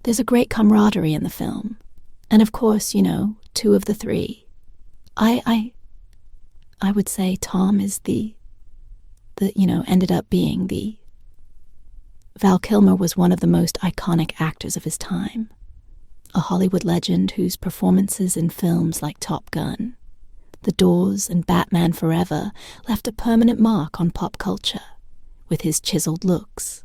There's a great camaraderie in the film. And of course, two of the three. I would say Tom is ended up being the... Val Kilmer was one of the most iconic actors of his time. A Hollywood legend whose performances in films like Top Gun, The Doors, and Batman Forever left a permanent mark on pop culture with his chiseled looks,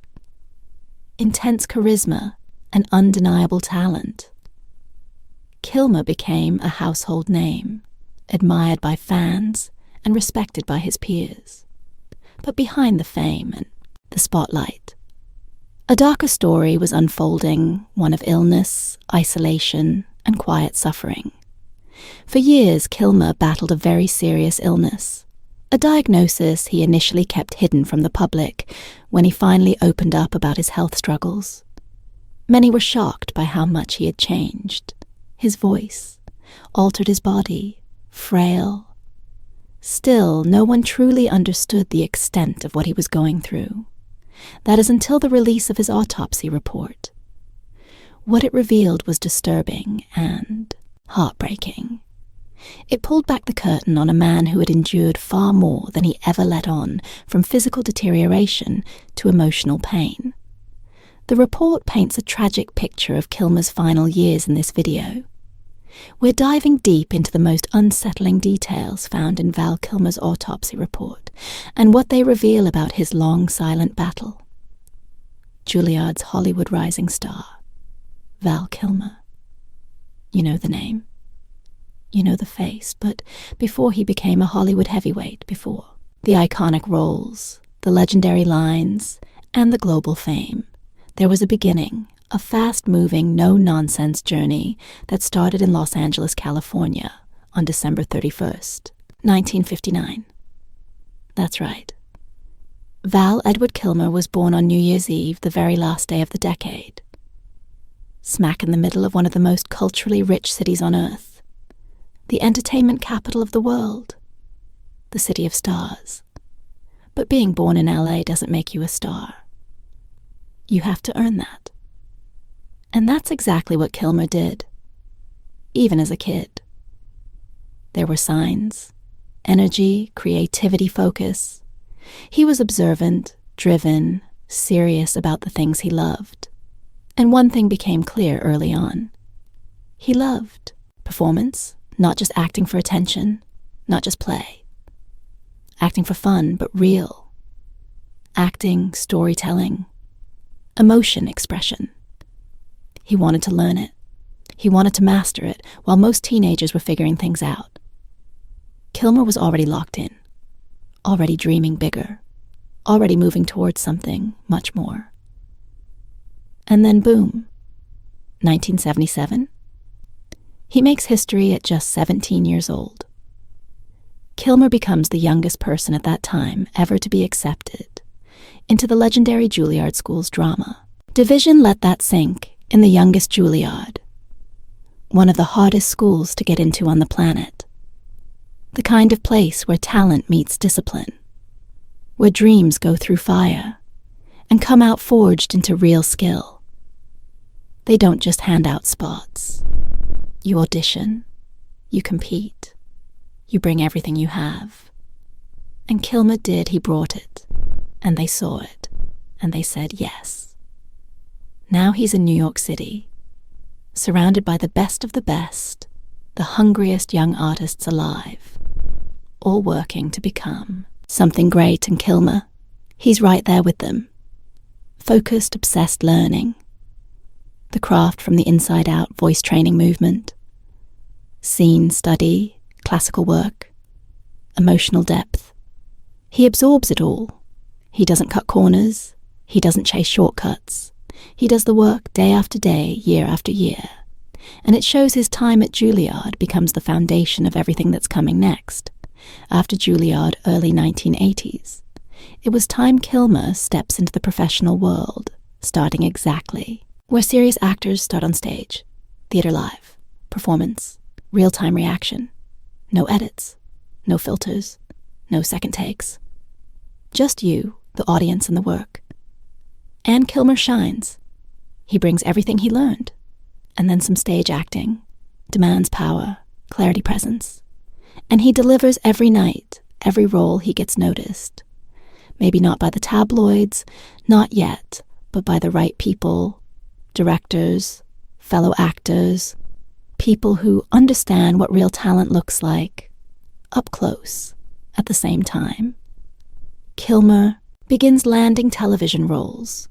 intense charisma, and undeniable talent. Kilmer became a household name, admired by fans and respected by his peers. But behind the fame and the spotlight, a darker story was unfolding, one of illness, isolation, and quiet suffering. For years, Kilmer battled a very serious illness, a diagnosis he initially kept hidden from the public when he finally opened up about his health struggles. Many were shocked by how much he had changed. His voice, altered his body, frail. Still, no one truly understood the extent of what he was going through. That is until the release of his autopsy report. What it revealed was disturbing and heartbreaking. It pulled back the curtain on a man who had endured far more than he ever let on, from physical deterioration to emotional pain. The report paints a tragic picture of Kilmer's final years in this video. We're diving deep into the most unsettling details found in Val Kilmer's autopsy report and what they reveal about his long, silent battle. Juilliard's Hollywood rising star, Val Kilmer. You know the name. You know the face, but before he became a Hollywood heavyweight, before the iconic roles, the legendary lines, and the global fame, there was a beginning, a fast-moving, no-nonsense journey that started in Los Angeles, California on December 31st, 1959. That's right. Val Edward Kilmer was born on New Year's Eve, the very last day of the decade. Smack in the middle of one of the most culturally rich cities on Earth, the entertainment capital of the world, the city of stars. But being born in LA doesn't make you a star. You have to earn that. And that's exactly what Kilmer did, even as a kid. There were signs, energy, creativity, focus. He was observant, driven, serious about the things he loved. And one thing became clear early on. He loved performance, not just acting for attention, not just play. Acting for fun, but real. Acting, storytelling, emotion expression. He wanted to learn it. He wanted to master it, while most teenagers were figuring things out. Kilmer was already locked in, already dreaming bigger, already moving towards something much more. And then boom, 1977. He makes history at just 17 years old. Kilmer becomes the youngest person at that time ever to be accepted into the legendary Juilliard School's drama. Division let that sink in the youngest Juilliard, one of the hardest schools to get into on the planet. The kind of place where talent meets discipline, where dreams go through fire and come out forged into real skill. They don't just hand out spots. You audition, you compete, you bring everything you have. And Kilmer did, he brought it, and they saw it, and they said yes. Now he's in New York City, surrounded by the best of the best, the hungriest young artists alive, all working to become something great. And Kilmer, he's right there with them. Focused, obsessed learning. The craft from the inside out, voice training movement. Scene study, classical work, emotional depth. He absorbs it all. He doesn't cut corners. He doesn't chase shortcuts. He does the work day after day, year after year. And it shows his time at Juilliard becomes the foundation of everything that's coming next. After Juilliard, early 1980s. It was time Kilmer steps into the professional world, starting exactly where serious actors start on stage. Theater live, performance, real-time reaction. No edits, no filters, no second takes. Just you, the audience, and the work. And Kilmer shines. He brings everything he learned, and then some stage acting, demands power, clarity, presence. And he delivers every night, every role he gets noticed. Maybe not by the tabloids, not yet, but by the right people, directors, fellow actors, people who understand what real talent looks like, up close, at the same time. Kilmer begins landing television roles.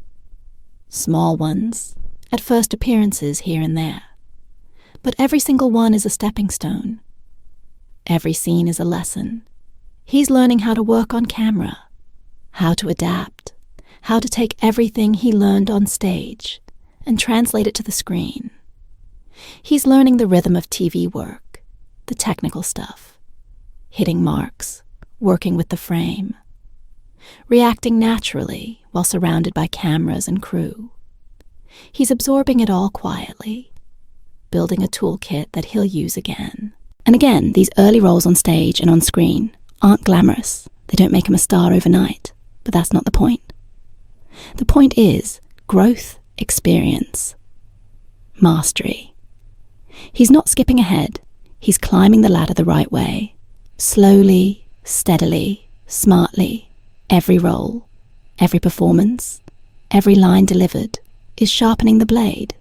Small ones, at first appearances here and there. But every single one is a stepping stone. Every scene is a lesson. He's learning how to work on camera, how to adapt, how to take everything he learned on stage and translate it to the screen. He's learning the rhythm of TV work, the technical stuff, hitting marks, working with the frame, reacting naturally while surrounded by cameras and crew. He's absorbing it all quietly, building a toolkit that he'll use again. And again, these early roles on stage and on screen aren't glamorous. They don't make him a star overnight, but that's not the point. The point is growth, experience, mastery. He's not skipping ahead. He's climbing the ladder the right way, slowly, steadily, smartly. Every role, every performance, every line delivered is sharpening the blade.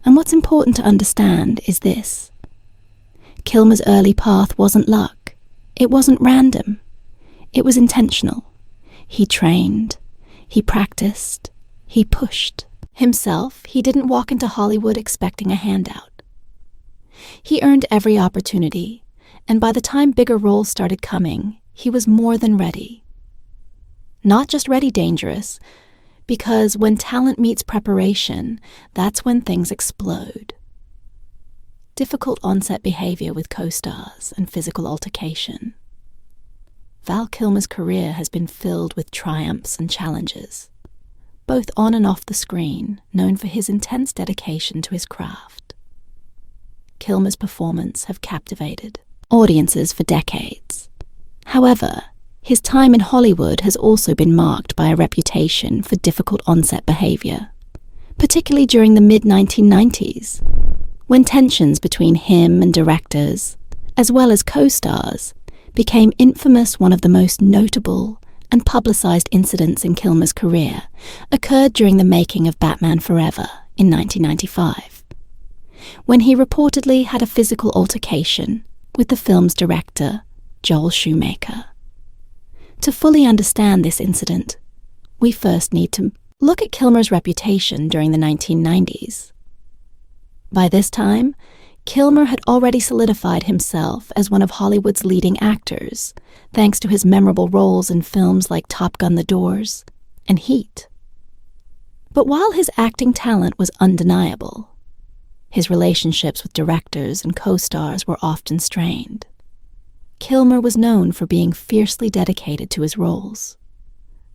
And what's important to understand is this. Kilmer's early path wasn't luck. It wasn't random. It was intentional. He trained. He practiced. He pushed. Himself, he didn't walk into Hollywood expecting a handout. He earned every opportunity, and by the time bigger roles started coming, he was more than ready. Not just ready dangerous, because when talent meets preparation, that's when things explode. Difficult on-set behavior with co-stars and physical altercation. Val Kilmer's career has been filled with triumphs and challenges, both on and off the screen, known for his intense dedication to his craft. Kilmer's performances have captivated audiences for decades. However, his time in Hollywood has also been marked by a reputation for difficult on-set behavior, particularly during the mid-1990s, when tensions between him and directors, as well as co-stars, became infamous. One of the most notable and publicized incidents in Kilmer's career occurred during the making of Batman Forever in 1995, when he reportedly had a physical altercation with the film's director, Joel Schumacher. To fully understand this incident, we first need to look at Kilmer's reputation during the 1990s. By this time, Kilmer had already solidified himself as one of Hollywood's leading actors, thanks to his memorable roles in films like Top Gun: The Doors and Heat. But while his acting talent was undeniable, his relationships with directors and co-stars were often strained. Kilmer was known for being fiercely dedicated to his roles,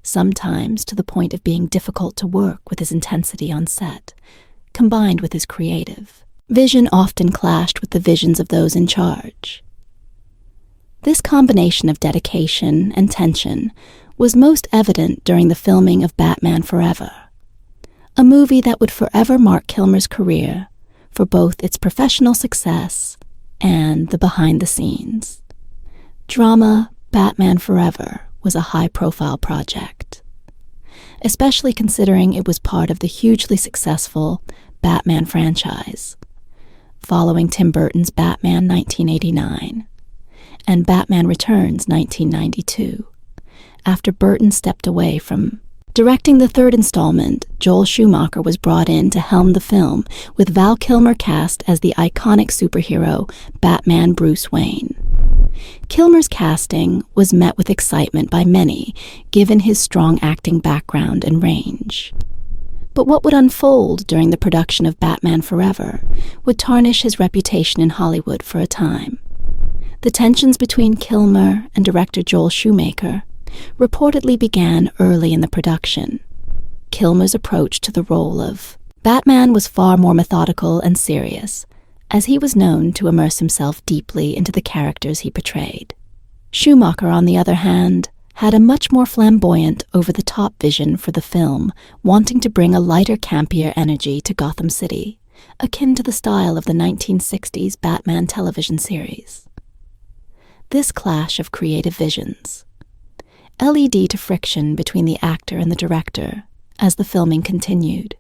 sometimes to the point of being difficult to work with his intensity on set, combined with his creative vision often clashed with the visions of those in charge. This combination of dedication and tension was most evident during the filming of Batman Forever, a movie that would forever mark Kilmer's career for both its professional success and the behind-the-scenes. Drama Batman Forever was a high-profile project, especially considering it was part of the hugely successful Batman franchise, following Tim Burton's Batman 1989 and Batman Returns 1992. After Burton stepped away from directing the third installment, Joel Schumacher was brought in to helm the film, with Val Kilmer cast as the iconic superhero Batman Bruce Wayne. Kilmer's casting was met with excitement by many, given his strong acting background and range. But what would unfold during the production of Batman Forever would tarnish his reputation in Hollywood for a time. The tensions between Kilmer and director Joel Schumacher reportedly began early in the production. Kilmer's approach to the role of Batman was far more methodical and serious, as he was known to immerse himself deeply into the characters he portrayed. Schumacher, on the other hand, had a much more flamboyant, over-the-top vision for the film, wanting to bring a lighter, campier energy to Gotham City, akin to the style of the 1960s Batman television series. This clash of creative visions led to friction between the actor and the director as the filming continued.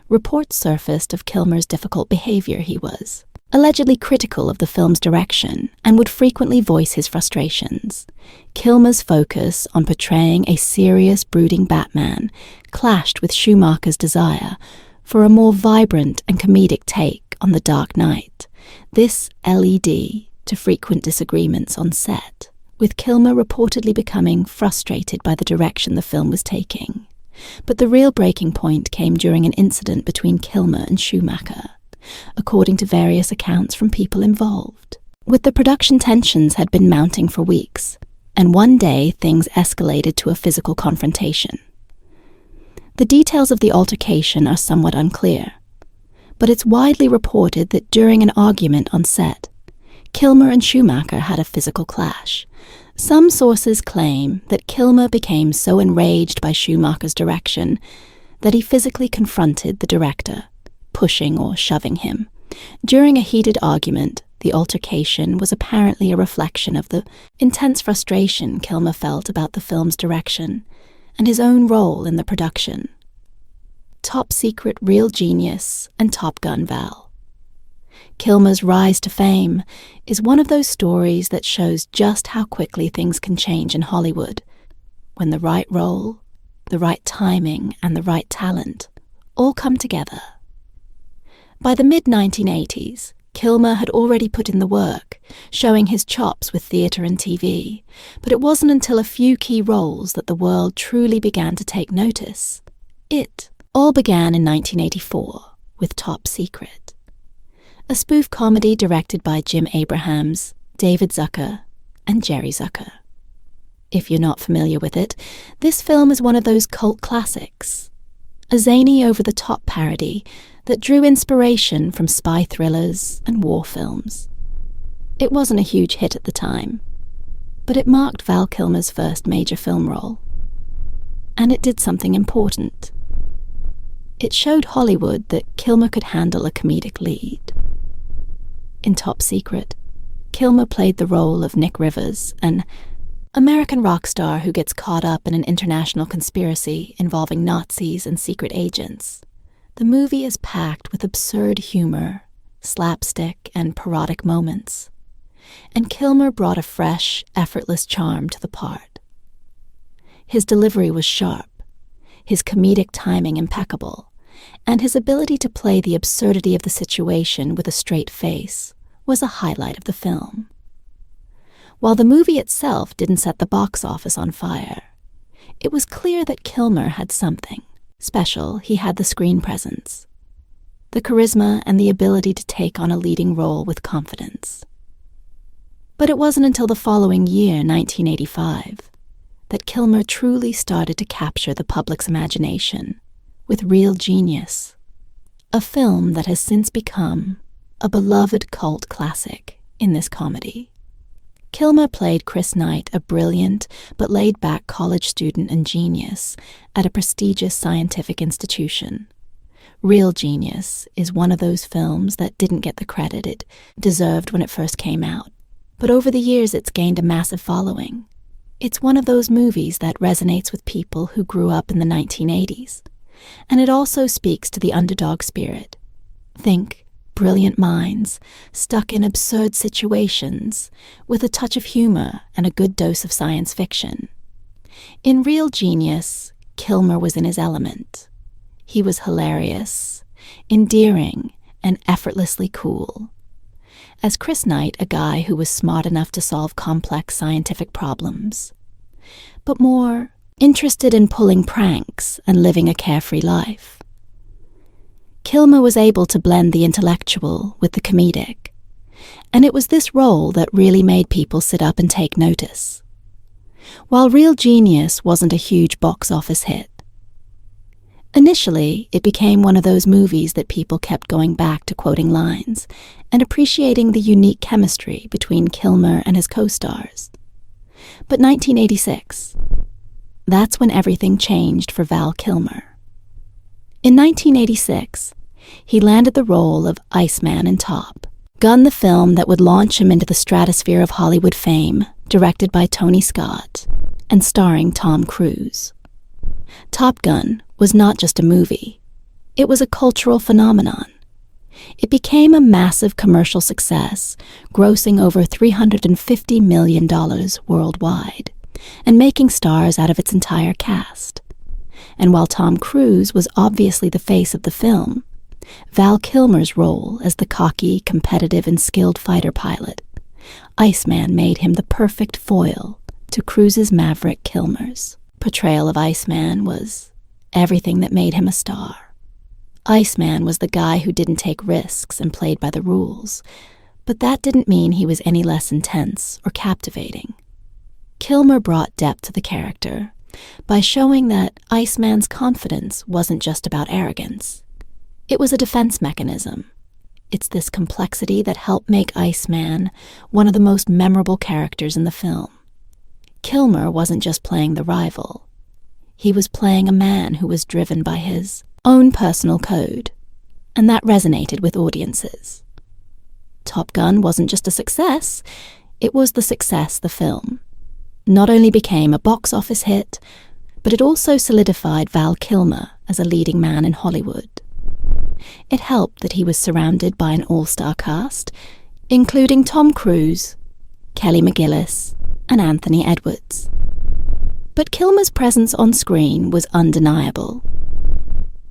Reports surfaced of Kilmer's difficult behavior. He was allegedly critical of the film's direction and would frequently voice his frustrations. Kilmer's focus on portraying a serious, brooding Batman clashed with Schumacher's desire for a more vibrant and comedic take on The Dark Knight. This led to frequent disagreements on set, with Kilmer reportedly becoming frustrated by the direction the film was taking. But the real breaking point came during an incident between Kilmer and Schumacher, according to various accounts from people involved. With the production, tensions had been mounting for weeks, and one day things escalated to a physical confrontation. The details of the altercation are somewhat unclear, but it's widely reported that during an argument on set, Kilmer and Schumacher had a physical clash. Some sources claim that Kilmer became so enraged by Schumacher's direction that he physically confronted the director, pushing or shoving him. During a heated argument, the altercation was apparently a reflection of the intense frustration Kilmer felt about the film's direction and his own role in the production. Top Secret, Real Genius, and Top Gun Val. Kilmer's rise to fame is one of those stories that shows just how quickly things can change in Hollywood when the right role, the right timing, and the right talent all come together. By the mid-1980s, Kilmer had already put in the work, showing his chops with theatre and TV, but it wasn't until a few key roles that the world truly began to take notice. It all began in 1984 with Top Secret, a spoof comedy directed by Jim Abrahams, David Zucker, and Jerry Zucker. If you're not familiar with it, this film is one of those cult classics, a zany, over-the-top parody that drew inspiration from spy thrillers and war films. It wasn't a huge hit at the time, but it marked Val Kilmer's first major film role. And it did something important. It showed Hollywood that Kilmer could handle a comedic lead. In Top Secret, Kilmer played the role of Nick Rivers, an American rock star who gets caught up in an international conspiracy involving Nazis and secret agents. The movie is packed with absurd humor, slapstick, and parodic moments, and Kilmer brought a fresh, effortless charm to the part. His delivery was sharp, his comedic timing impeccable, and his ability to play the absurdity of the situation with a straight face was a highlight of the film. While the movie itself didn't set the box office on fire, it was clear that Kilmer had something special. He had the screen presence, the charisma, and the ability to take on a leading role with confidence. But it wasn't until the following year, 1985, that Kilmer truly started to capture the public's imagination with Real Genius, a film that has since become a beloved cult classic in this comedy. Kilmer played Chris Knight, a brilliant but laid-back college student and genius at a prestigious scientific institution. Real Genius is one of those films that didn't get the credit it deserved when it first came out, but over the years it's gained a massive following. It's one of those movies that resonates with people who grew up in the 1980s, and it also speaks to the underdog spirit. Think brilliant minds stuck in absurd situations with a touch of humor and a good dose of science fiction. In Real Genius, Kilmer was in his element. He was hilarious, endearing, and effortlessly cool. As Chris Knight, a guy who was smart enough to solve complex scientific problems, but more interested in pulling pranks and living a carefree life. Kilmer was able to blend the intellectual with the comedic, and it was this role that really made people sit up and take notice. While Real Genius wasn't a huge box office hit, initially it became one of those movies that people kept going back to, quoting lines and appreciating the unique chemistry between Kilmer and his co-stars. But 1986, that's when everything changed for Val Kilmer. In 1986, he landed the role of Iceman in Top Gun, the film that would launch him into the stratosphere of Hollywood fame, directed by Tony Scott and starring Tom Cruise. Top Gun was not just a movie. It was a cultural phenomenon. It became a massive commercial success, grossing over $350 million worldwide, and making stars out of its entire cast. And while Tom Cruise was obviously the face of the film, Val Kilmer's role as the cocky, competitive, and skilled fighter pilot, Iceman, made him the perfect foil to Cruise's maverick Kilmer's. Portrayal of Iceman was everything that made him a star. Iceman was the guy who didn't take risks and played by the rules, but that didn't mean he was any less intense or captivating. Kilmer brought depth to the character by showing that Iceman's confidence wasn't just about arrogance. It was a defense mechanism. It's this complexity that helped make Iceman one of the most memorable characters in the film. Kilmer wasn't just playing the rival. He was playing a man who was driven by his own personal code, and that resonated with audiences. Top Gun wasn't just a success, it was the success the film not only became a box office hit, but it also solidified Val Kilmer as a leading man in Hollywood. It helped that he was surrounded by an all-star cast, including Tom Cruise, Kelly McGillis, and Anthony Edwards. But Kilmer's presence on screen was undeniable,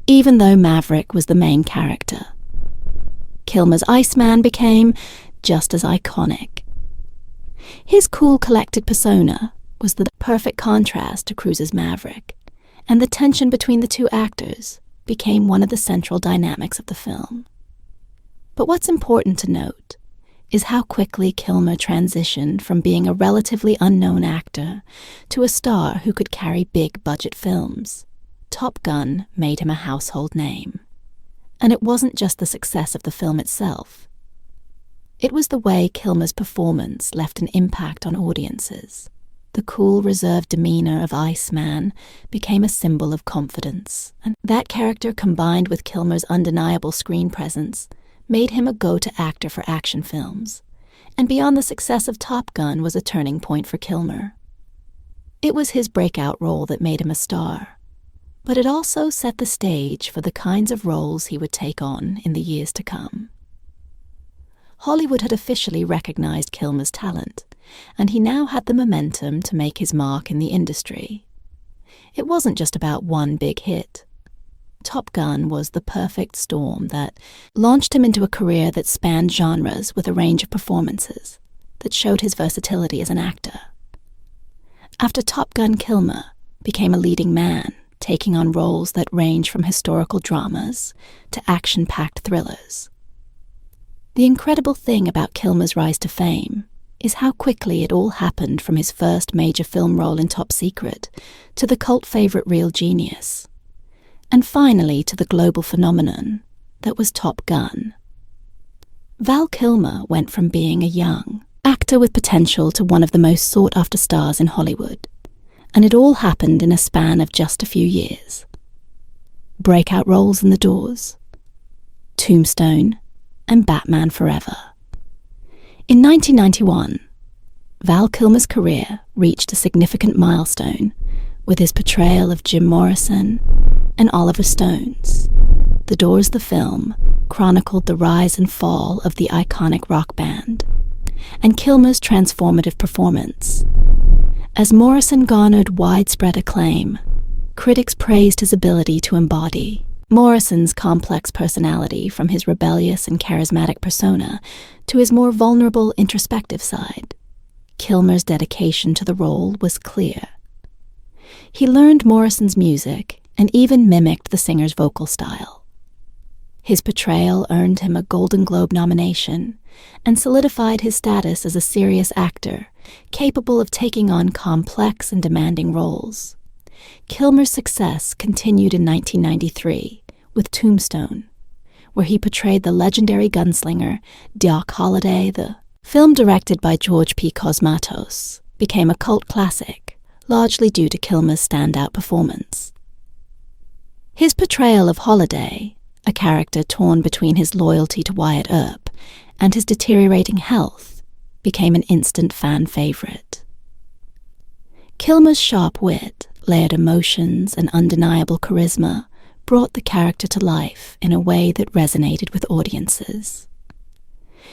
even though Maverick was the main character. Kilmer's Iceman became just as iconic. His cool, collected persona was the perfect contrast to Cruise's Maverick, and the tension between the two actors became one of the central dynamics of the film. But what's important to note is how quickly Kilmer transitioned from being a relatively unknown actor to a star who could carry big-budget films. Top Gun made him a household name. And it wasn't just the success of the film itself. It was the way Kilmer's performance left an impact on audiences. The cool, reserved demeanor of Iceman became a symbol of confidence, and that character, combined with Kilmer's undeniable screen presence, made him a go-to actor for action films. And beyond the success of Top Gun was a turning point for Kilmer. It was his breakout role that made him a star, but it also set the stage for the kinds of roles he would take on in the years to come. Hollywood had officially recognized Kilmer's talent, and he now had the momentum to make his mark in the industry. It wasn't just about one big hit. Top Gun was the perfect storm that launched him into a career that spanned genres with a range of performances that showed his versatility as an actor. After Top Gun, Kilmer became a leading man, taking on roles that range from historical dramas to action-packed thrillers. The incredible thing about Kilmer's rise to fame is how quickly it all happened, from his first major film role in Top Secret to the cult favorite Real Genius, and finally to the global phenomenon that was Top Gun. Val Kilmer went from being a young actor with potential to one of the most sought-after stars in Hollywood, and it all happened in a span of just a few years. Breakout roles in The Doors, Tombstone, and Batman Forever. In 1991, Val Kilmer's career reached a significant milestone with his portrayal of Jim Morrison and Oliver Stone's. The Doors, the film, chronicled the rise and fall of the iconic rock band, and Kilmer's transformative performance. As Morrison garnered widespread acclaim, critics praised his ability to embody Morrison's complex personality, from his rebellious and charismatic persona to his more vulnerable, introspective side. Kilmer's dedication to the role was clear. He learned Morrison's music and even mimicked the singer's vocal style. His portrayal earned him a Golden Globe nomination and solidified his status as a serious actor, capable of taking on complex and demanding roles. Kilmer's success continued in 1993 with Tombstone, where he portrayed the legendary gunslinger Doc Holliday. The film, directed by George P. Cosmatos, became a cult classic, largely due to Kilmer's standout performance. His portrayal of Holiday, a character torn between his loyalty to Wyatt Earp and his deteriorating health, became an instant fan favorite. Kilmer's sharp wit, layered emotions, and undeniable charisma brought the character to life in a way that resonated with audiences.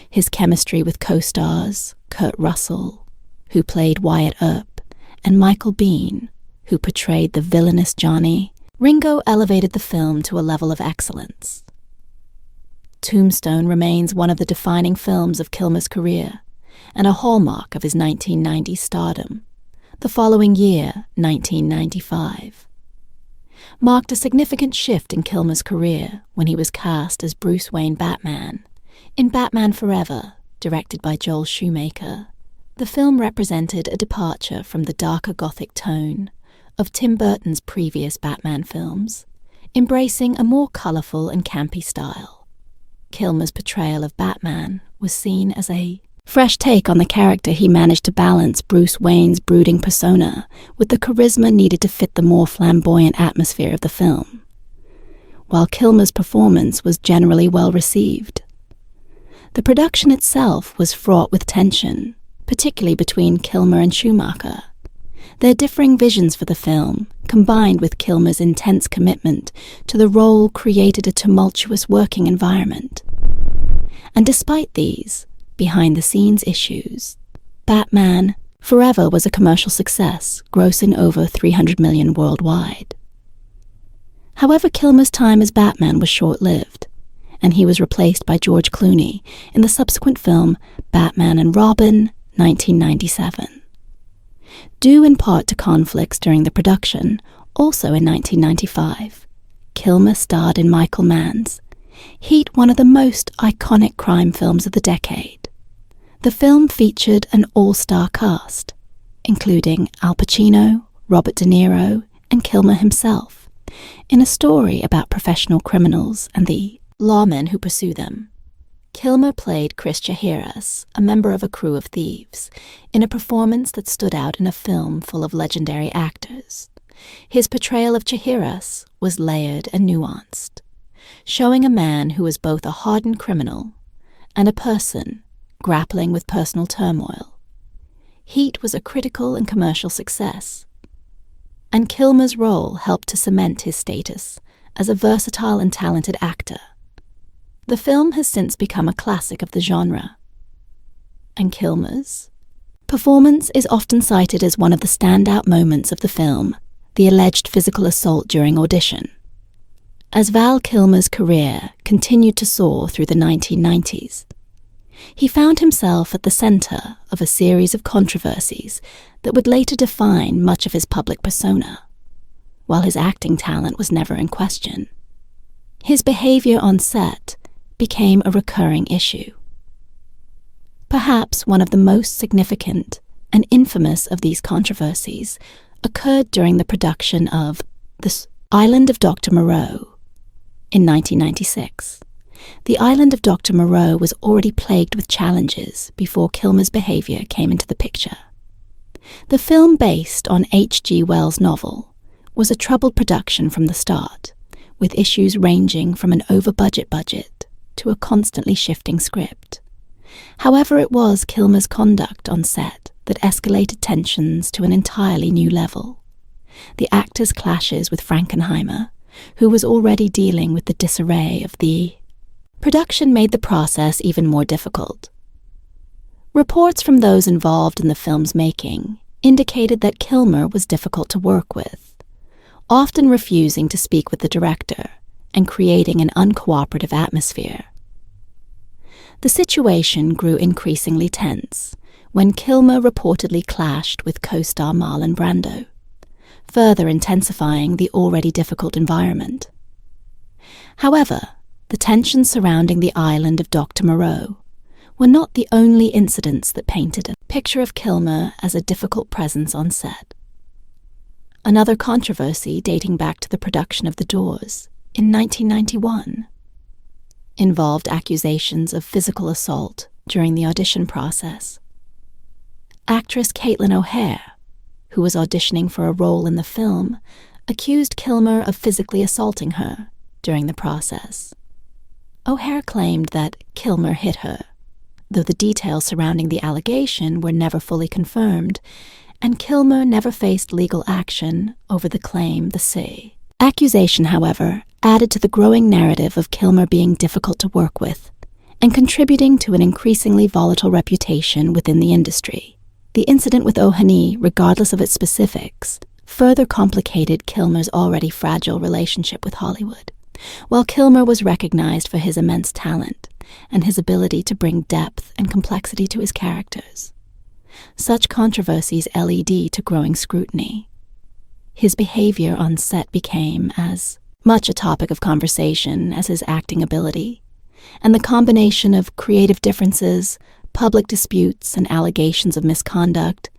His chemistry with co-stars Kurt Russell, who played Wyatt Earp, and Michael Biehn, who portrayed the villainous Johnny, Ringo elevated the film to a level of excellence. Tombstone remains one of the defining films of Kilmer's career and a hallmark of his 1990s stardom. The following year, 1995, marked a significant shift in Kilmer's career when he was cast as Bruce Wayne Batman in Batman Forever, directed by Joel Schumacher. The film represented a departure from the darker gothic tone of Tim Burton's previous Batman films, embracing a more colourful and campy style. Kilmer's portrayal of Batman was seen as a fresh take on the character. He managed to balance Bruce Wayne's brooding persona with the charisma needed to fit the more flamboyant atmosphere of the film, while Kilmer's performance was generally well received. The production itself was fraught with tension, particularly between Kilmer and Schumacher. Their differing visions for the film, combined with Kilmer's intense commitment to the role, created a tumultuous working environment. And despite these behind-the-scenes issues, Batman Forever was a commercial success, grossing over $300 million worldwide. However, Kilmer's time as Batman was short-lived, and he was replaced by George Clooney in the subsequent film Batman and Robin, 1997. Due in part to conflicts during the production, also in 1995, Kilmer starred in Michael Mann's Heat, one of the most iconic crime films of the decade. The film featured an all-star cast, including Al Pacino, Robert De Niro, and Kilmer himself, in a story about professional criminals and the lawmen who pursue them. Kilmer played Chris Chahiras, a member of a crew of thieves, in a performance that stood out in a film full of legendary actors. His portrayal of Chahiras was layered and nuanced, showing a man who was both a hardened criminal and a person grappling with personal turmoil. Heat was a critical and commercial success, and Kilmer's role helped to cement his status as a versatile and talented actor. The film has since become a classic of the genre, and Kilmer's performance is often cited as one of the standout moments of the film, the alleged physical assault during audition. As Val Kilmer's career continued to soar through the 1990s, he found himself at the center of a series of controversies that would later define much of his public persona. While his acting talent was never in question, his behavior on set became a recurring issue. Perhaps one of the most significant and infamous of these controversies occurred during the production of The Island of Dr. Moreau in 1996. The Island of Dr. Moreau was already plagued with challenges before Kilmer's behavior came into the picture. The film, based on H.G. Wells' novel, was a troubled production from the start, with issues ranging from an over-budget budget to a constantly shifting script. However, it was Kilmer's conduct on set that escalated tensions to an entirely new level. The actor's clashes with Frankenheimer, who was already dealing with the disarray of the production, made the process even more difficult. Reports from those involved in the film's making indicated that Kilmer was difficult to work with, often refusing to speak with the director and creating an uncooperative atmosphere. The situation grew increasingly tense when Kilmer reportedly clashed with co-star Marlon Brando, further intensifying the already difficult environment. However, the tensions surrounding the Island of Dr. Moreau were not the only incidents that painted a picture of Kilmer as a difficult presence on set. Another controversy, dating back to the production of The Doors in 1991, involved accusations of physical assault during the audition process. Actress Caitlin O'Hare, who was auditioning for a role in the film, accused Kilmer of physically assaulting her during the process. O'Hare claimed that Kilmer hit her, though the details surrounding the allegation were never fully confirmed, and Kilmer never faced legal action over the claim. The accusation, however, added to the growing narrative of Kilmer being difficult to work with and contributing to an increasingly volatile reputation within the industry. The incident with O'Hare, regardless of its specifics, further complicated Kilmer's already fragile relationship with Hollywood. While Kilmer was recognized for his immense talent and his ability to bring depth and complexity to his characters, such controversies led to growing scrutiny. His behavior on set became as much a topic of conversation as his acting ability, and the combination of creative differences, public disputes, and allegations of misconduct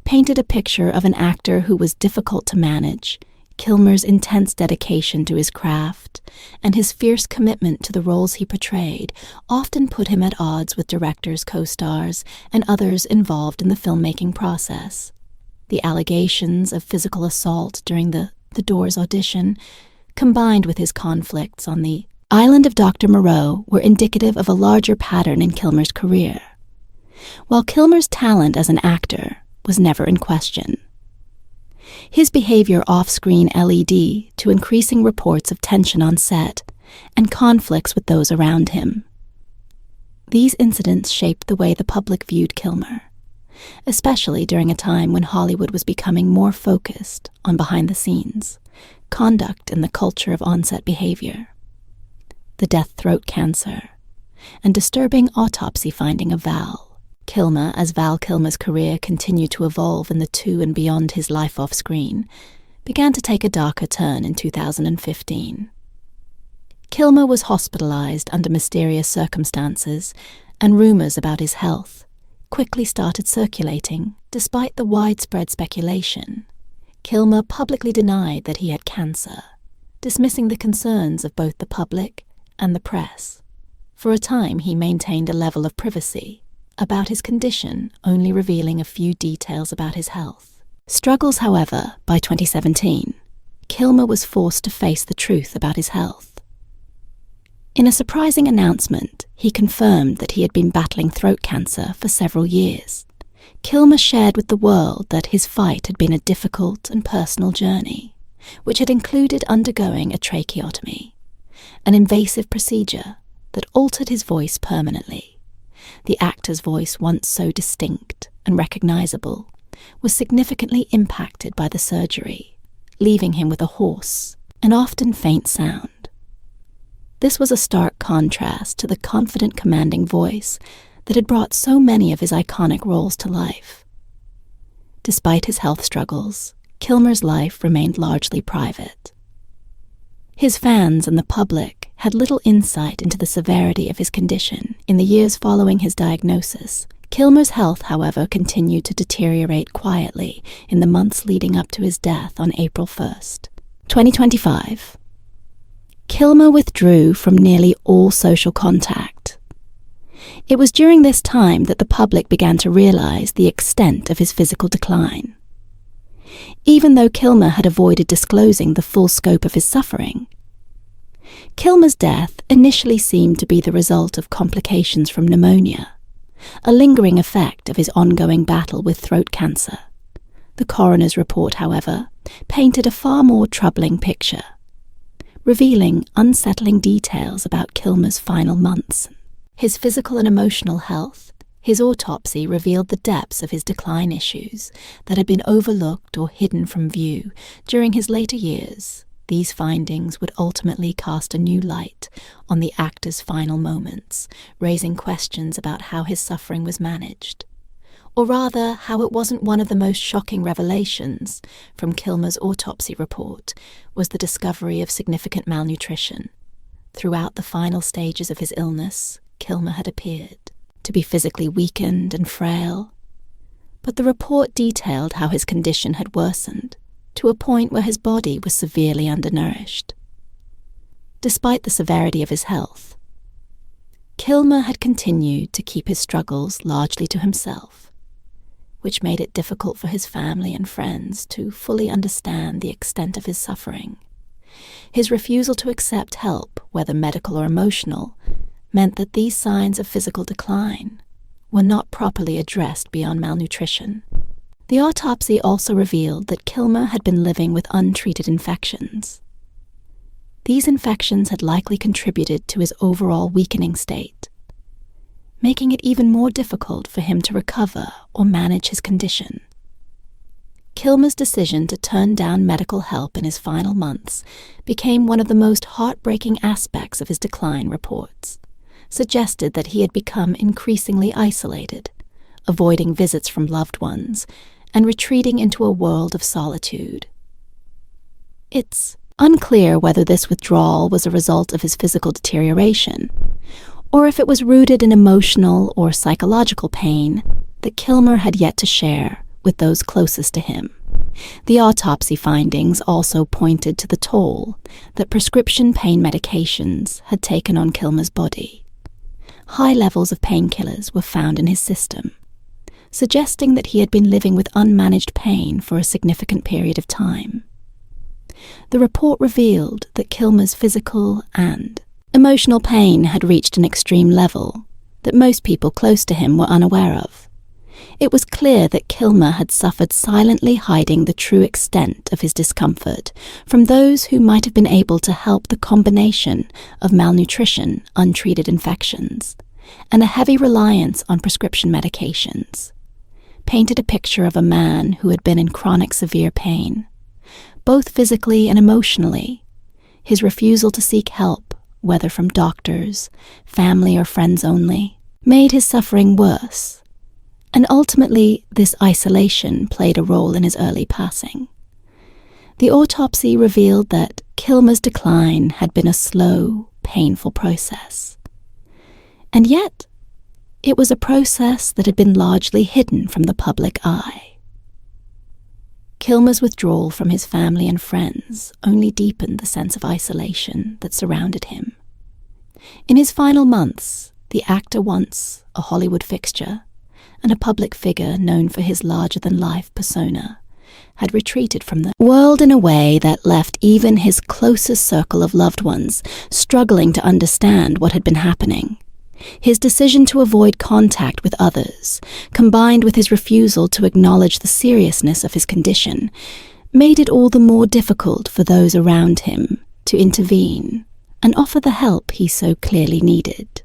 painted a picture of an actor who was difficult to manage. Kilmer's intense dedication to his craft and his fierce commitment to the roles he portrayed often put him at odds with directors, co-stars, and others involved in the filmmaking process. The allegations of physical assault during the Doors audition, combined with his conflicts on the island of Dr. Moreau, were indicative of a larger pattern in Kilmer's career. While Kilmer's talent as an actor was never in question, his behavior off-screen led to increasing reports of tension on set and conflicts with those around him. These incidents shaped the way the public viewed Kilmer, especially during a time when Hollywood was becoming more focused on behind-the-scenes conduct and the culture of on-set behavior. The death throat cancer and disturbing autopsy finding of Val Kilmer, as Val Kilmer's career continued to evolve in the to and beyond his life off-screen, began to take a darker turn in 2015. Kilmer was hospitalized under mysterious circumstances, and rumors about his health quickly started circulating. Despite the widespread speculation, Kilmer publicly denied that he had cancer, dismissing the concerns of both the public and the press. For a time, he maintained a level of privacy about his condition, only revealing a few details about his health. Struggles, however, by 2017, Kilmer was forced to face the truth about his health. In a surprising announcement, he confirmed that he had been battling throat cancer for several years. Kilmer shared with the world that his fight had been a difficult and personal journey, which had included undergoing a tracheotomy, an invasive procedure that altered his voice permanently. The actor's voice, once so distinct and recognizable, was significantly impacted by the surgery, leaving him with a hoarse and often faint sound. This was a stark contrast to the confident, commanding voice that had brought so many of his iconic roles to life. Despite his health struggles, Kilmer's life remained largely private. His fans and the public had little insight into the severity of his condition in the years following his diagnosis. Kilmer's health, however, continued to deteriorate quietly in the months leading up to his death on April 1st, 2025. Kilmer withdrew from nearly all social contact. It was during this time that the public began to realize the extent of his physical decline. Even though Kilmer had avoided disclosing the full scope of his suffering, Kilmer's death initially seemed to be the result of complications from pneumonia, a lingering effect of his ongoing battle with throat cancer. The coroner's report, however, painted a far more troubling picture, revealing unsettling details about Kilmer's final months. His physical and emotional health. His autopsy revealed the depths of his decline issues that had been overlooked or hidden from view during his later years. These findings would ultimately cast a new light on the actor's final moments, raising questions about how his suffering was managed. Or rather, how it wasn't. One of the most shocking revelations from Kilmer's autopsy report was the discovery of significant malnutrition. Throughout the final stages of his illness, Kilmer had appeared to be physically weakened and frail, but the report detailed how his condition had worsened to a point where his body was severely undernourished. Despite the severity of his health, Kilmer had continued to keep his struggles largely to himself. which made it difficult for his family and friends to fully understand the extent of his suffering. His refusal to accept help, whether medical or emotional, meant that these signs of physical decline were not properly addressed beyond malnutrition. The autopsy also revealed that Kilmer had been living with untreated infections. These infections had likely contributed to his overall weakening state, making it even more difficult for him to recover or manage his condition. Kilmer's decision to turn down medical help in his final months became one of the most heartbreaking aspects of his decline reports, suggested that he had become increasingly isolated, avoiding visits from loved ones, and retreating into a world of solitude. It's unclear whether this withdrawal was a result of his physical deterioration, or if it was rooted in emotional or psychological pain that Kilmer had yet to share with those closest to him. The autopsy findings also pointed to the toll that prescription pain medications had taken on Kilmer's body. High levels of painkillers were found in his system, suggesting that he had been living with unmanaged pain for a significant period of time. The report revealed that Kilmer's physical and emotional pain had reached an extreme level that most people close to him were unaware of. It was clear that Kilmer had suffered silently, hiding the true extent of his discomfort from those who might have been able to help. The combination of malnutrition, untreated infections, and a heavy reliance on prescription medications painted a picture of a man who had been in chronic severe pain, both physically and emotionally. His refusal to seek help, whether from doctors, family, or friends only, made his suffering worse. And ultimately, this isolation played a role in his early passing. The autopsy revealed that Kilmer's decline had been a slow, painful process. And yet, it was a process that had been largely hidden from the public eye. Kilmer's withdrawal from his family and friends only deepened the sense of isolation that surrounded him. In his final months, the actor, once a Hollywood fixture and a public figure known for his larger-than-life persona, had retreated from the world in a way that left even his closest circle of loved ones struggling to understand what had been happening. His decision to avoid contact with others, combined with his refusal to acknowledge the seriousness of his condition, made it all the more difficult for those around him to intervene and offer the help he so clearly needed.